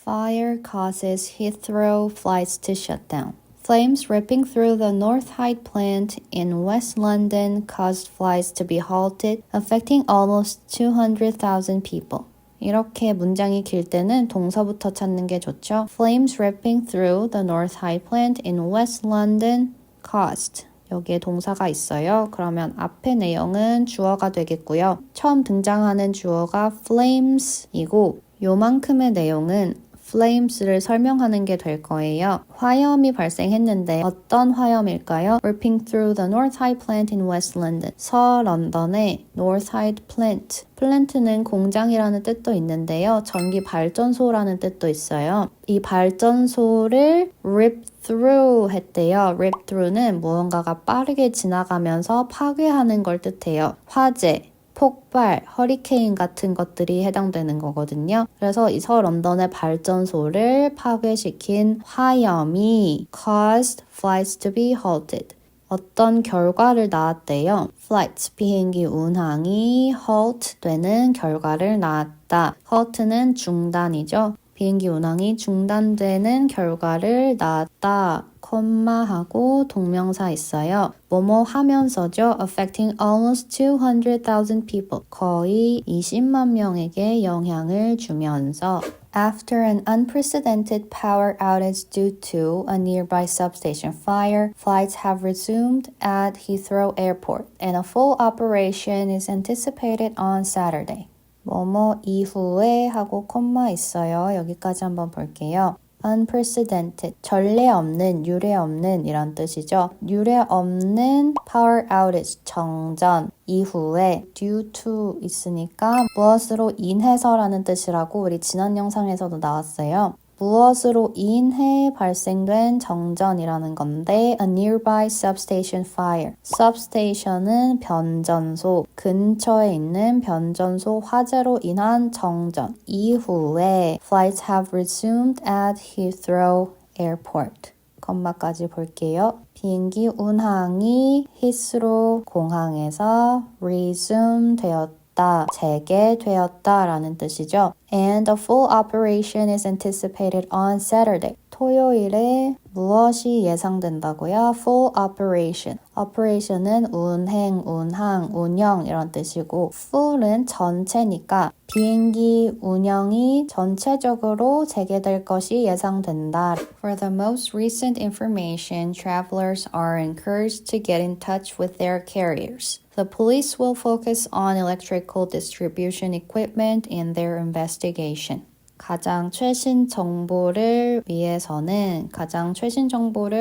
Fire causes Heathrow flights to shut down. Flames ripping through the North Hyde plant in West London caused flights to be halted, affecting almost 200,000 people. 이렇게 문장이 길 때는 동사부터 찾는 게 좋죠. Flames ripping through the North Hyde plant in West London caused. 여기에 동사가 있어요. 그러면 앞의 내용은 주어가 되겠고요. 처음 등장하는 주어가 flames이고 요만큼의 내용은 flames를 설명하는 게 될 거예요. 화염이 발생했는데 어떤 화염일까요? Ripping through the North Hyde plant in West London. 서런던의 North Hyde plant. 플랜트는 공장이라는 뜻도 있는데요. 전기 발전소라는 뜻도 있어요. 이 발전소를 rip through 했대요. rip through는 무언가가 빠르게 지나가면서 파괴하는 걸 뜻해요. 화재, 폭발, 허리케인 같은 것들이 해당되는 거거든요. 그래서 이 서런던의 발전소를 파괴시킨 화염이 caused flights to be halted. 어떤 결과를 낳았대요. Flights, 비행기 운항이 halt 되는 결과를 낳았다. halt는 중단이죠. 비행기 운항이 중단되는 결과를 낳았다. 콤마하고 동명사 있어요. 뭐뭐 하면서죠. affecting almost 200,000 people. 거의 20만 명에게 영향을 주면서 After an unprecedented power outage due to a nearby substation fire, flights have resumed at Heathrow Airport and a full operation is anticipated on Saturday. 뭐뭐 이후에 하고 콤마 있어요. 여기까지 한번 볼게요. unprecedented, 전례 없는, 유례 없는 이런 뜻이죠. 유례 없는 power outage, 정전 이후에 due to 있으니까 무엇으로 인해서라는 뜻이라고 우리 지난 영상에서도 나왔어요. 무엇으로 인해 발생된 정전이라는 건데 a nearby substation fire. substation은 변전소, 근처에 있는 변전소 화재로 인한 정전 이후에 flights have resumed at Heathrow Airport. 콤마까지 볼게요. 비행기 운항이 히스로 공항에서 resume 되었다. 재개되었다라는 뜻이죠. And a full operation is anticipated on Saturday. 토요일에 무엇이 예상된다고요? Full operation. operation은 운행, 운항, 운영 이런 뜻이고 full은 전체니까 비행기 운영이 전체적으로 재개될 것이 예상된다. For the most recent information, travelers are encouraged to get in touch with their carriers. The police will focus on electrical distribution equipment in their investigation. 가장 최신 정보를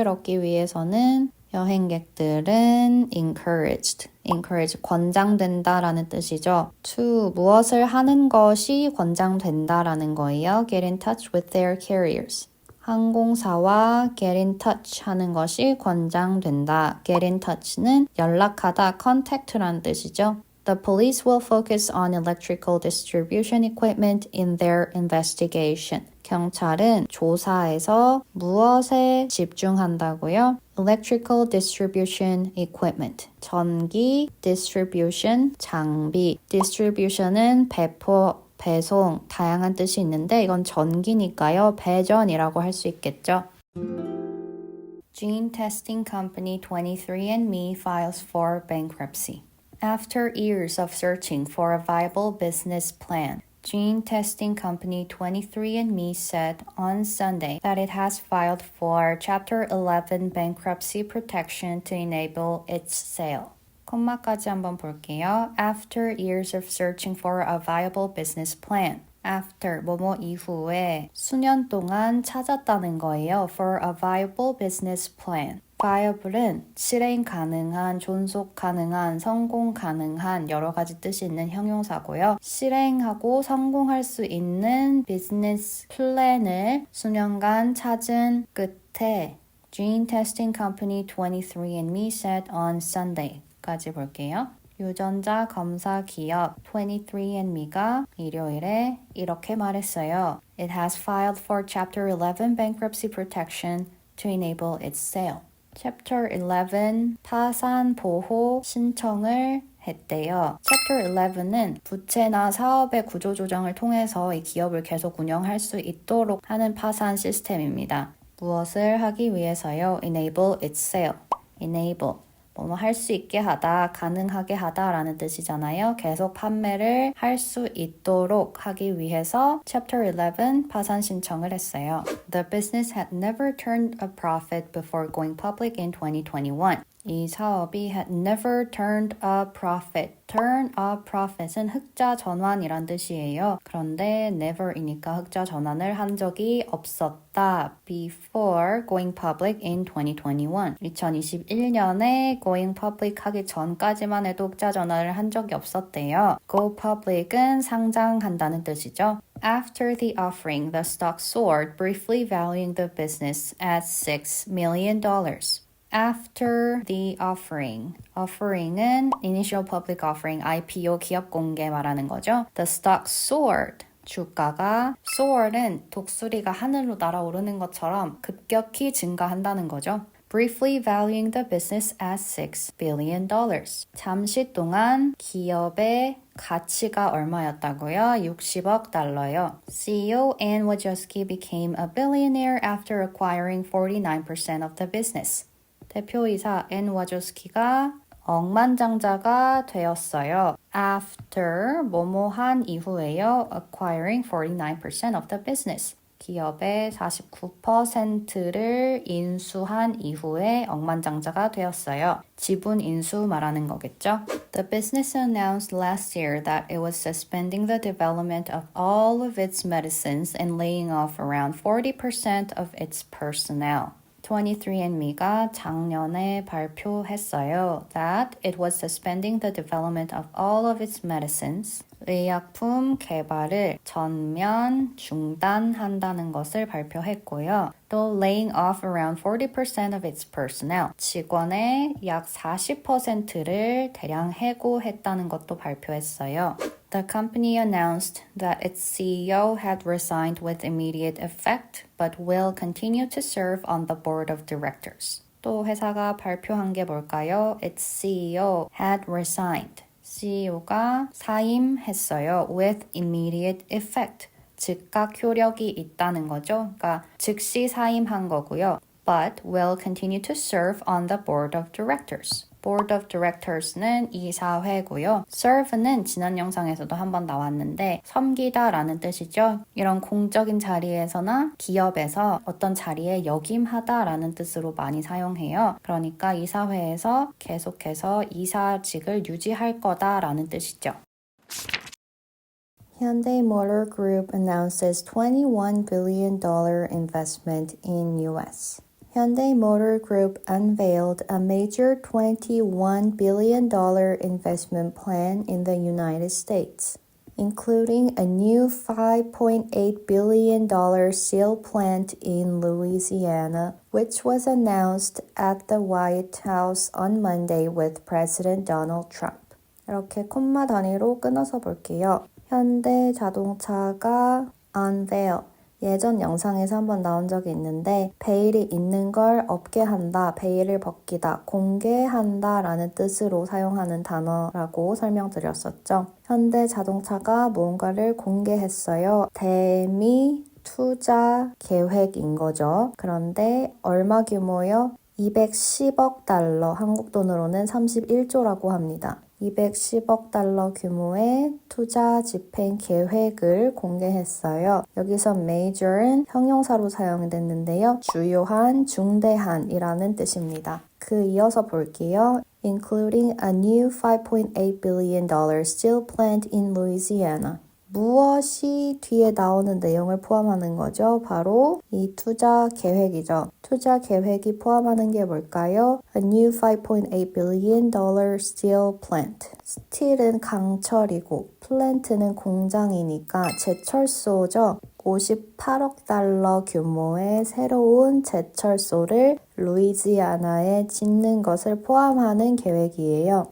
얻기 위해서는 여행객들은 encourage 권장된다라는 뜻이죠. to 무엇을 하는 것이 권장된다라는 거예요. Get in touch with their carriers. 항공사와 get in touch 하는 것이 권장된다. get in touch는 연락하다, contact라는 뜻이죠. The police will focus on electrical distribution equipment in their investigation. 경찰은 조사에서 무엇에 집중한다고요? Electrical distribution equipment. 전기, distribution, 장비. distribution은 배포, 배송, 다양한 뜻이 있는데 이건 전기니까요. 배전이라고 할 수 있겠죠. Gene testing company 23andMe files for bankruptcy. After years of searching for a viable business plan, gene testing company 23andMe said on Sunday that it has filed for Chapter 11 bankruptcy protection to enable its sale. 콤마까지 한번 볼게요. After years of searching for a viable business plan. After, 뭐뭐 이후에 수년 동안 찾았다는 거예요. For a viable business plan. viable은 실행 가능한, 존속 가능한, 성공 가능한 여러 가지 뜻이 있는 형용사고요. 실행하고 성공할 수 있는 비즈니스 플랜을 수년간 찾은 끝에 Gene Testing Company 23andMe said on Sunday 까지 볼게요. 유전자 검사 기업 23andMe가 일요일에 이렇게 말했어요. It has filed for Chapter 11 bankruptcy protection to enable its sale. Chapter 11 파산 보호 신청을 했대요. Chapter 11은 부채나 사업의 구조조정을 통해서 이 기업을 계속 운영할 수 있도록 하는 파산 시스템입니다. 무엇을 하기 위해서요? Enable its sale. Enable. 뭐 할 수 있게 하다, 가능하게 하다라는 뜻이잖아요. 계속 판매를 할 수 있도록 하기 위해서 Chapter 11 파산 신청을 했어요. The business had never turned a profit before going public in 2021. 이 사업이 had never turned a profit. Turn a profit은 흑자 전환이란 뜻이에요. 그런데 never이니까 흑자 전환을 한 적이 없었다. Before going public in 2021. 2021년에 going public 하기 전까지만 해도 흑자 전환을 한 적이 없었대요. Go public은 상장한다는 뜻이죠. After the offering, the stock soared, briefly valuing the business at $6 million. After the offering. Offering은 initial public offering, IPO 기업 공개 말하는 거죠. The stock soared. 주가가 soar는 독수리가 하늘로 날아오르는 것처럼 급격히 증가한다는 거죠. Briefly valuing the business at $6 billion. 잠시 동안 기업의 가치가 얼마였다고요? 60억 달러요. CEO Ann Wojcicki became a billionaire after acquiring 49% of the business. 대표이사 앤 와조스키가 억만장자가 되었어요. After 뭐뭐한 이후에요. Acquiring 49% of the business. 기업의 49%를 인수한 이후에 억만장자가 되었어요. 지분 인수 말하는 거겠죠. The business announced last year that it was suspending the development of all of its medicines and laying off around 40% of its personnel. 23andMe가 작년에 발표했어요. That it was suspending the development of all of its medicines. 의약품 개발을 전면 중단한다는 것을 발표했고요. 또 laying off around 40% of its personnel. 직원의 약 40%를 대량 해고했다는 것도 발표했어요. The company announced that its CEO had resigned with immediate effect, but will continue to serve on the board of directors. 또 회사가 발표한 게 뭘까요? Its CEO had resigned. CEO가 사임했어요. With immediate effect. 즉각 효력이 있다는 거죠. 그러니까 즉시 사임한 거고요. But will continue to serve on the board of directors. Board of Directors는 이사회고요. Serve는 지난 영상에서도 한번 나왔는데 섬기다라는 뜻이죠. 이런 공적인 자리에서나 기업에서 어떤 자리에 역임하다라는 뜻으로 많이 사용해요. 그러니까 이사회에서 계속해서 이사직을 유지할 거다라는 뜻이죠. Hyundai Motor Group announces $21 billion investment in U.S. Hyundai Motor Group unveiled a major $21 billion investment plan in the United States, including a new $5.8 billion steel plant in Louisiana, which was announced at the White House on Monday with President Donald Trump. 이렇게 콤마 단위로 끊어서 볼게요. 현대 자동차가 unveil. 예전 영상에서 한번 나온 적이 있는데 베일이 있는 걸 없게 한다, 베일을 벗기다, 공개한다 라는 뜻으로 사용하는 단어라고 설명드렸었죠. 현대 자동차가 뭔가를 공개했어요. 대미 투자 계획인 거죠. 그런데 얼마 규모요? 210억 달러, 한국 돈으로는 31조라고 합니다. 210억 달러 규모의 투자 집행 계획을 공개했어요. 여기서 major은 형용사로 사용됐는데요. 주요한, 중대한이라는 뜻입니다. 이어서 볼게요. Including a new $5.8 billion steel plant in Louisiana. 무엇이 뒤에 나오는 내용을 포함하는 거죠? 바로 이 투자 계획이죠. 투자 계획이 포함하는 게 뭘까요? A new $5.8 billion steel plant. 스틸은 강철이고 플랜트는 공장이니까 제철소죠. 58억 달러 규모의 새로운 제철소를 루이지아나에 짓는 것을 포함하는 계획이에요.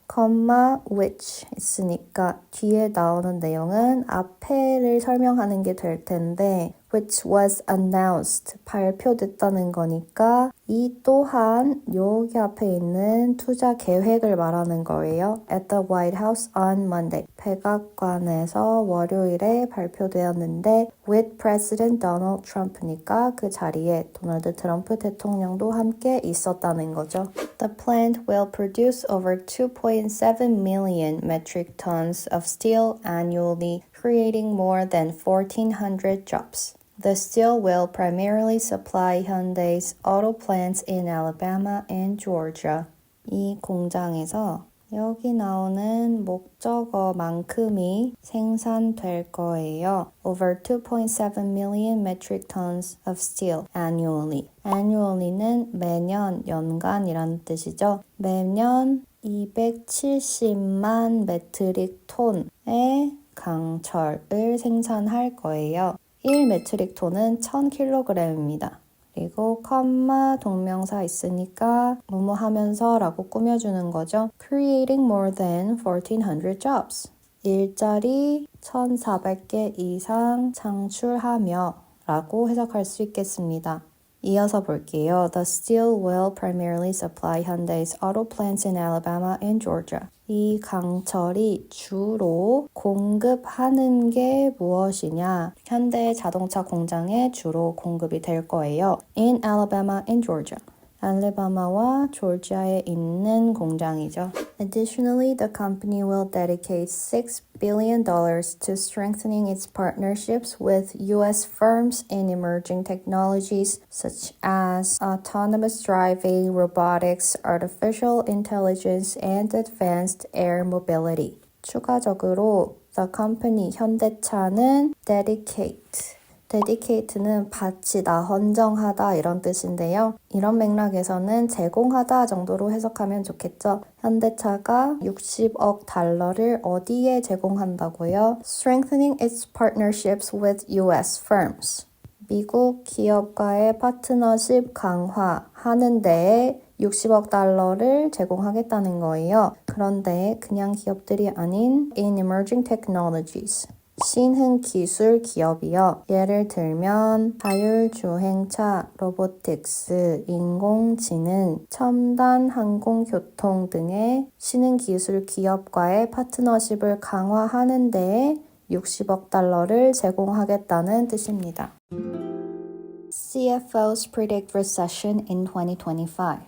which 있으니까 뒤에 나오는 내용은 앞에를 설명하는 게 될 텐데 which was announced 발표됐다는 거니까 이 또한 여기 앞에 있는 투자 계획을 말하는 거예요. At the White House on Monday. 백악관에서 월요일에 발표되었는데 with President Donald Trump니까 그 자리에 도널드 트럼프 대통령도 함께 있었다는 거죠. The plant will produce over 2.7 million metric tons of steel annually, creating more than 1,400 jobs. The steel will primarily supply Hyundai's auto plants in Alabama and Georgia. 이 공장에서 여기 나오는 목적어만큼이 생산될 거예요. Over 2.7 million metric tons of steel annually. Annually는 매년, 연간이라는 뜻이죠. 매년 270만 메트릭 톤의 강철을 생산할 거예요. 1메트릭 톤은 1000kg입니다. 그리고 컴마 동명사 있으니까 뭐뭐 하면서 라고 꾸며주는 거죠. Creating more than 1,400 jobs. 일자리 1,400개 이상 창출하며 라고 해석할 수 있겠습니다. 이어서 볼게요. The steel will primarily supply Hyundai's auto plants in Alabama and Georgia. 이 강철이 주로 공급하는 게 무엇이냐? 현대 자동차 공장에 주로 공급이 될 거예요. In Alabama and Georgia. 알래바마와 조지아에 있는 공장이죠. Additionally, the company will dedicate $6 billion to strengthening its partnerships with U.S. firms in emerging technologies such as autonomous driving, robotics, artificial intelligence, and advanced air mobility. 추가적으로 the company, 현대차는 dedicate는 바치다, 헌정하다 이런 뜻인데요. 이런 맥락에서는 제공하다 정도로 해석하면 좋겠죠. 현대차가 60억 달러를 어디에 제공한다고요? Strengthening its partnerships with U.S. firms. 미국 기업과의 파트너십 강화하는 데에 60억 달러를 제공하겠다는 거예요. 그런데 그냥 기업들이 아닌 in emerging technologies. 신흥 기술 기업이요. 예를 들면 자율주행차, 로보틱스, 인공지능, 첨단 항공교통 등의 신흥 기술 기업과의 파트너십을 강화하는 데에 60억 달러를 제공하겠다는 뜻입니다. CFOs predict recession in 2025.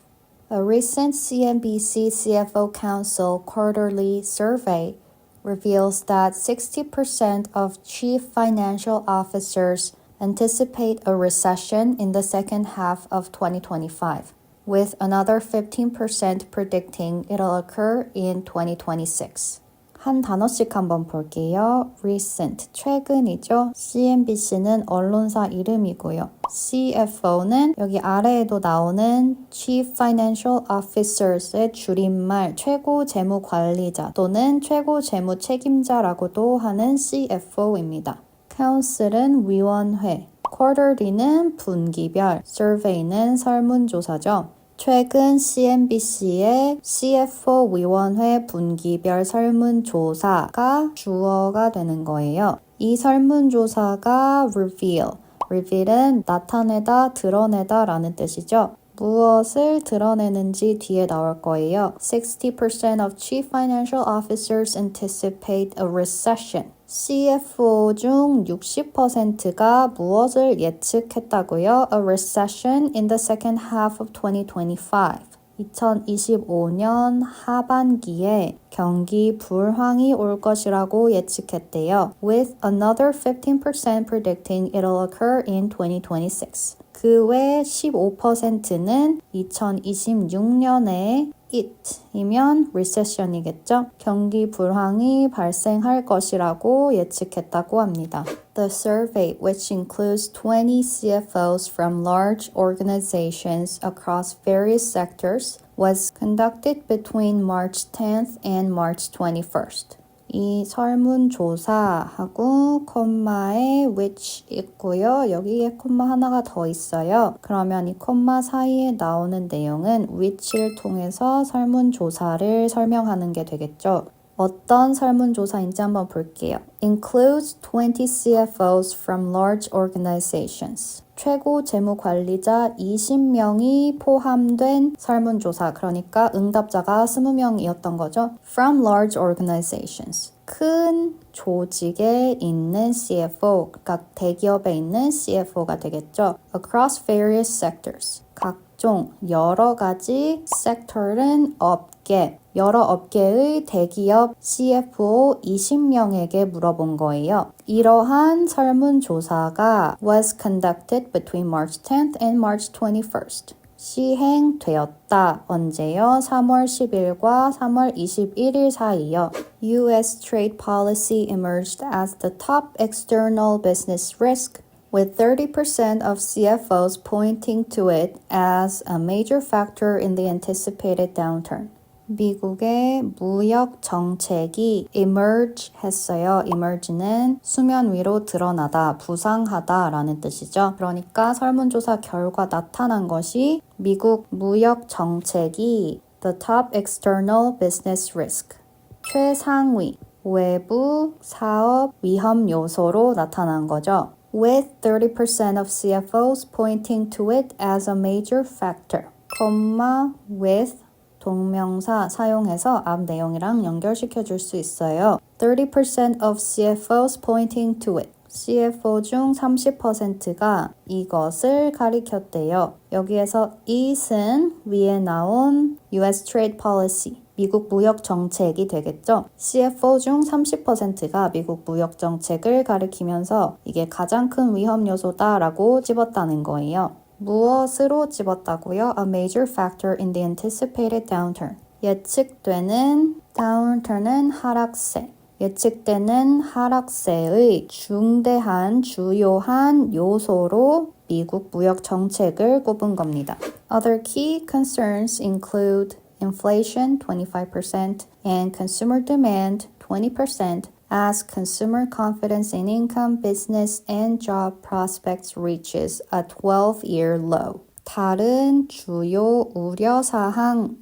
A recent CNBC CFO Council quarterly survey reveals that 60% of chief financial officers anticipate a recession in the second half of 2025, with another 15% predicting it'll occur in 2026. 한 단어씩 한번 볼게요. recent, 최근이죠. CNBC는 언론사 이름이고요. CFO는 여기 아래에도 나오는 Chief Financial Officers의 줄임말 최고 재무관리자 또는 최고 재무 책임자라고도 하는 CFO입니다. Council은 위원회, Quarterly는 분기별, Survey는 설문조사죠. 최근 CNBC의 CFO 위원회 분기별 설문조사가 주어가 되는 거예요. 이 설문조사가 reveal은 나타내다, 드러내다 라는 뜻이죠. 무엇을 드러내는지 뒤에 나올 거예요. 60% of chief financial officers anticipate a recession. CFO 중 60%가 무엇을 예측했다고요? A recession in the second half of 2025. 2025년 하반기에 경기 불황이 올 것이라고 예측했대요. With another 15% predicting it'll occur in 2026. 그 외 15%는 2026년에 it이면 recession이겠죠. 경기 불황이 발생할 것이라고 예측했다고 합니다. The survey, which includes 20 CFOs from large organizations across various sectors, was conducted between March 10th and March 21st. 이 설문조사하고 콤마에 which 있고요. 여기에 콤마 하나가 더 있어요. 그러면 이 콤마 사이에 나오는 내용은 which를 통해서 설문조사를 설명하는 게 되겠죠. 어떤 설문조사인지 한번 볼게요. Includes 20 CFOs from large organizations. 최고 재무관리자 20명이 포함된 설문조사, 그러니까 응답자가 20명이었던 거죠. From large organizations. 큰 조직에 있는 CFO, 그러니까 대기업에 있는 CFO가 되겠죠. Across various sectors. 각종 여러 가지 섹터는 업계, 여러 업계의 대기업 CFO 20명에게 물어본 거예요. 이러한 설문조사가 was conducted between March 10th and March 21st. 시행되었다. 언제요? 3월 10일과 3월 21일 사이요. US trade policy emerged as the top external business risk, with 30% of CFOs pointing to it as a major factor in the anticipated downturn. 미국의 무역 정책이 emerge 했어요. emerge는 수면 위로 드러나다, 부상하다 라는 뜻이죠. 그러니까 설문조사 결과 나타난 것이 미국 무역 정책이 the top external business risk, 최상위 외부 사업 위험 요소로 나타난 거죠. With 30% of CFOs pointing to it as a major factor, with 동명사 사용해서 앞 내용이랑 연결시켜 줄 수 있어요. 30% of CFOs pointing to it. CFO 중 30%가 이것을 가리켰대요. 여기에서 it은 위에 나온 US trade policy, 미국 무역 정책이 되겠죠. CFO 중 30%가 미국 무역 정책을 가리키면서 이게 가장 큰 위험 요소다라고 집었다는 거예요. 무엇으로 집었다고요? A major factor in the anticipated downturn. 예측되는 downturn은 하락세. 예측되는 하락세의 중대한 주요한 요소로 미국 무역 정책을 꼽은 겁니다. Other key concerns include inflation 25% and consumer demand 20%. As consumer confidence in income, business, and job prospects reaches a 12-year low. 다른 주요 우려사항으로는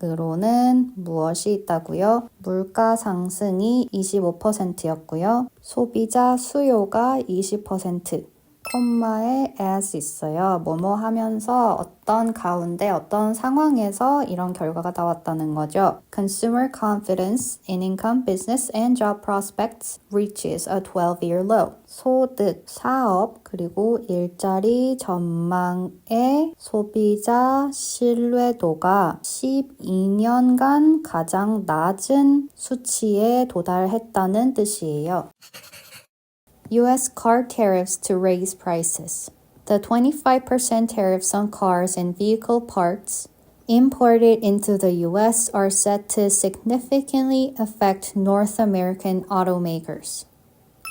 무엇이 있다고요? 물가 상승이 25%였고요. 소비자 수요가 20%. 콤마에 as 있어요. 뭐뭐 하면서 어떤 가운데 어떤 상황에서 이런 결과가 나왔다는 거죠. Consumer confidence in income, business, and job prospects reaches a 12-year low. 소득, 사업, 그리고 일자리 전망의 소비자 신뢰도가 12년간 가장 낮은 수치에 도달했다는 뜻이에요. U.S. car tariffs to raise prices. The 25% tariffs on cars and vehicle parts imported into the U.S. are set to significantly affect North American automakers.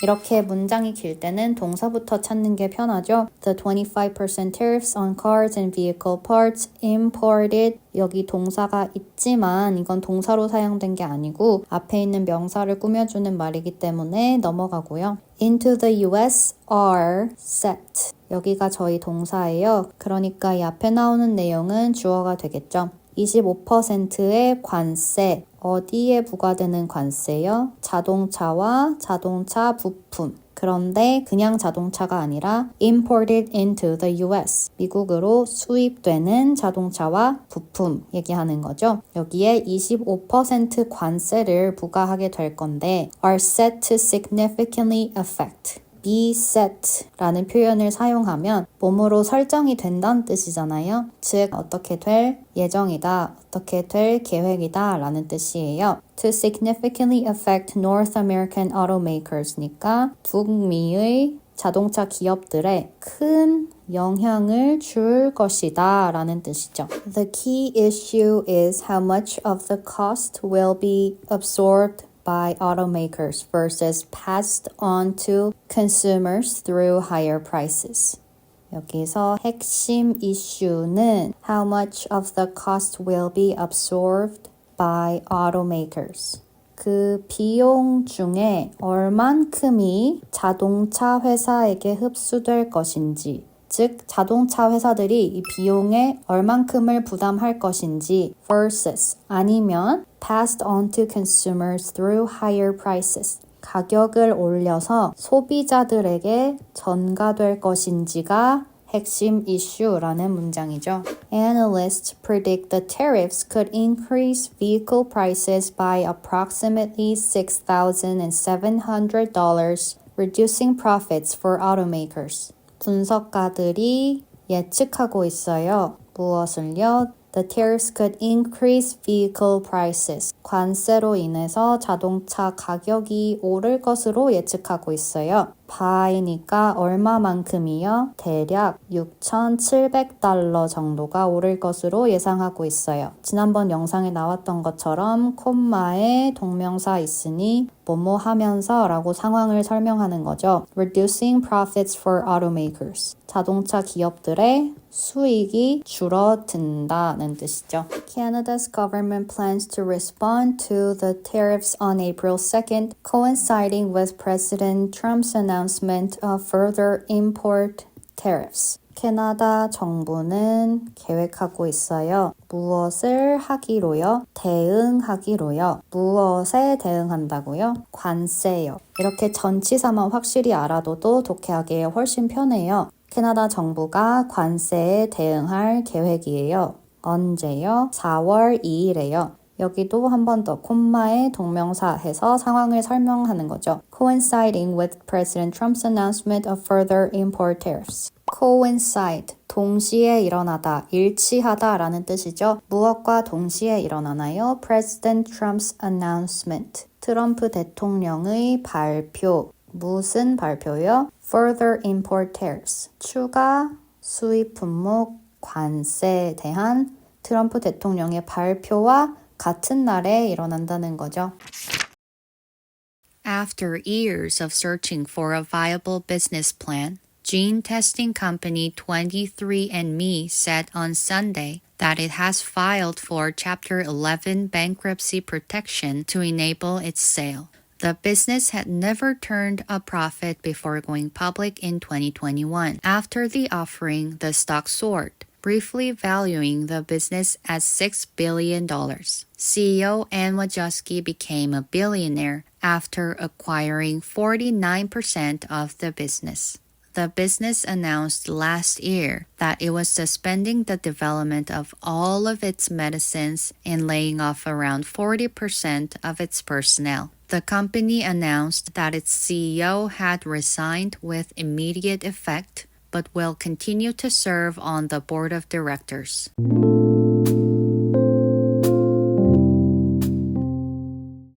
이렇게 문장이 길 때는 동사부터 찾는 게 편하죠. The 25% tariffs on cars and vehicle parts imported. 여기 동사가 있지만 이건 동사로 사용된 게 아니고 앞에 있는 명사를 꾸며주는 말이기 때문에 넘어가고요. Into the US are set. 여기가 저희 동사예요. 그러니까 이 앞에 나오는 내용은 주어가 되겠죠. 25%의 관세. 어디에 부과되는 관세요? 자동차와 자동차 부품. 그런데 그냥 자동차가 아니라 imported into the US. 미국으로 수입되는 자동차와 부품 얘기하는 거죠. 여기에 25% 관세를 부과하게 될 건데 are set to significantly affect. be set 라는 표현을 사용하면 몸으로 설정이 된다는 뜻이잖아요. 즉 어떻게 될 예정이다, 어떻게 될 계획이다 라는 뜻이에요. To significantly affect North American automakers니까 북미의 자동차 기업들에 큰 영향을 줄 것이다 라는 뜻이죠. The key issue is how much of the cost will be absorbed by automakers versus passed on to consumers through higher prices. 여기서 핵심 이슈는 how much of the cost will be absorbed by automakers. 그 비용 중에 얼만큼이 자동차 회사에게 흡수될 것인지, 즉 자동차 회사들이 이 비용에 얼만큼을 부담할 것인지 versus 아니면 passed on to consumers through higher prices 가격을 올려서 소비자들에게 전가될 것인지가 핵심 이슈라는 문장이죠. Analysts predict the tariffs could increase vehicle prices by approximately $6,700, reducing profits for automakers. 분석가들이 예측하고 있어요. 무엇을요? The tariffs could increase vehicle prices. 관세로 인해서 자동차 가격이 오를 것으로 예측하고 있어요. by니까 얼마만큼이요? 대략 $6,700 정도가 오를 것으로 예상하고 있어요. 지난번 영상에 나왔던 것처럼 콤마에 동명사 있으니 뭐뭐 하면서 라고 상황을 설명하는 거죠. Reducing profits for automakers. 자동차 기업들의 수익이 줄어든다는 뜻이죠. Canada's government plans to respond to the tariffs on April 2nd, coinciding with President Trump's announcement of further import tariffs. 캐나다 정부는 계획하고 있어요. 무엇을 하기로요? 대응하기로요. 무엇에 대응한다고요? 관세요. 이렇게 전치사만 확실히 알아둬도 독해하기에 훨씬 편해요. 캐나다 정부가 관세에 대응할 계획이에요. 언제요? 4월 2일에요. 여기도 한 번 더 콤마에 동명사 해서 상황을 설명하는 거죠. Coinciding with President Trump's announcement of further import tariffs. Coincide, 동시에 일어나다, 일치하다 라는 뜻이죠. 무엇과 동시에 일어나나요? President Trump's announcement. 트럼프 대통령의 발표. 무슨 발표요? Further import tariffs. 추가 수입 품목 관세에 대한 트럼프 대통령의 발표와 같은 날에 일어난다는 거죠. After years of searching for a viable business plan, gene testing company 23andMe said on Sunday that it has filed for Chapter 11 bankruptcy protection to enable its sale. The business had never turned a profit before going public in 2021. After the offering, the stock soared, briefly valuing the business at $6 billion. CEO Anne Wojcicki became a billionaire after acquiring 49% of the business. The business announced last year that it was suspending the development of all of its medicines and laying off around 40% of its personnel. The company announced that its CEO had resigned with immediate effect, but will continue to serve on the board of directors.